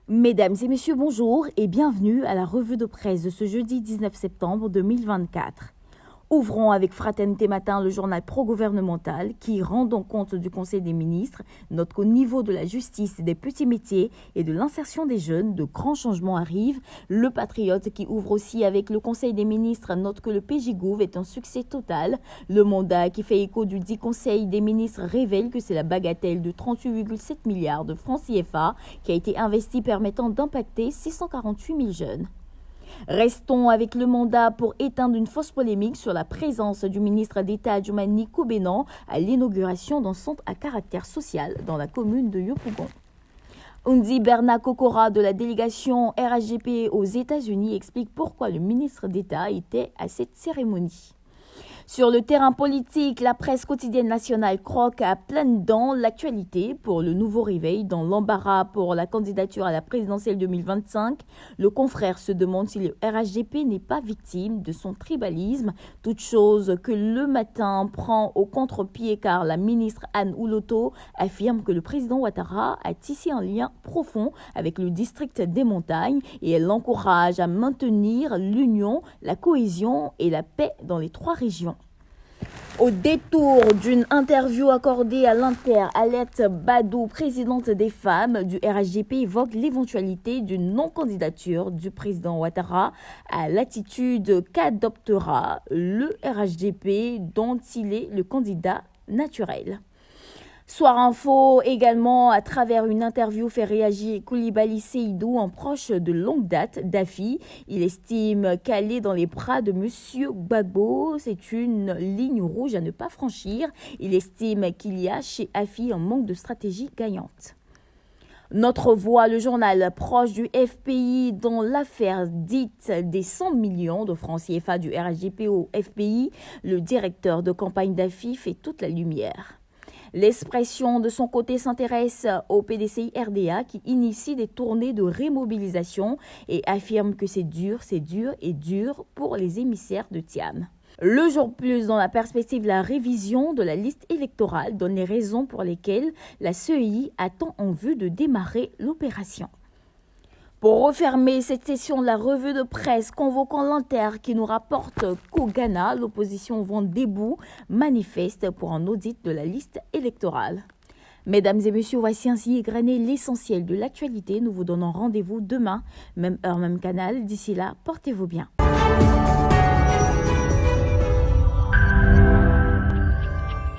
Mesdames et messieurs, bonjour et bienvenue à la revue de presse de ce jeudi 19 septembre 2024. Ouvrons avec Fraternité Matin le journal pro-gouvernemental qui, rendant compte du Conseil des ministres, note qu'au niveau de la justice et des petits métiers et de l'insertion des jeunes, de grands changements arrivent. Le Patriote qui ouvre aussi avec le Conseil des ministres note que le PJ-Gouv est un succès total. Le Mandat qui fait écho du dit Conseil des ministres révèle que c'est la bagatelle de 38,7 milliards de francs CFA qui a été investie permettant d'impacter 648 000 jeunes. Restons avec le Mandat pour éteindre une fausse polémique sur la présence du ministre d'État Diomaye Kobenan à l'inauguration d'un centre à caractère social dans la commune de Yopougon. Undi Berna Kokora de la délégation RHGP aux États-Unis explique pourquoi le ministre d'État était à cette cérémonie. Sur le terrain politique, la presse quotidienne nationale croque à pleines dents l'actualité pour le nouveau réveil dans l'embarras pour la candidature à la présidentielle 2025. Le confrère se demande si le RHDP n'est pas victime de son tribalisme, toute chose que le matin prend au contre-pied car la ministre Anne Ouloto affirme que le président Ouattara a tissé un lien profond avec le district des montagnes et elle l'encourage à maintenir l'union, la cohésion et la paix dans les trois régions. Au détour d'une interview accordée à l'Inter, Alette Badou, présidente des femmes du RHDP, évoque l'éventualité d'une non-candidature du président Ouattara à l'attitude qu'adoptera le RHDP dont il est le candidat naturel. Soir Info également, à travers une interview, fait réagir Koulibaly Seydou, un proche de longue date d'Afi. Il estime qu'aller dans les bras de Monsieur Gbagbo, c'est une ligne rouge à ne pas franchir. Il estime qu'il y a chez Afi un manque de stratégie gagnante. Notre Voix, le journal proche du FPI, dans l'affaire dite des 100 millions de francs CFA du RHDP au FPI, le directeur de campagne d'Afi fait toute la lumière. L'Expression, de son côté, s'intéresse au PDCI RDA qui initie des tournées de remobilisation et affirme que c'est dur pour les émissaires de Thiam. Le Jour Plus, dans la perspective de la révision de la liste électorale, donne les raisons pour lesquelles la CEI attend en vue de démarrer l'opération. Pour refermer cette session de la revue de presse, convoquant l'Inter qui nous rapporte qu'au Ghana, l'opposition vent debout manifeste pour un audit de la liste électorale. Mesdames et messieurs, voici ainsi égrené l'essentiel de l'actualité. Nous vous donnons rendez-vous demain, même heure, même canal. D'ici là, portez-vous bien.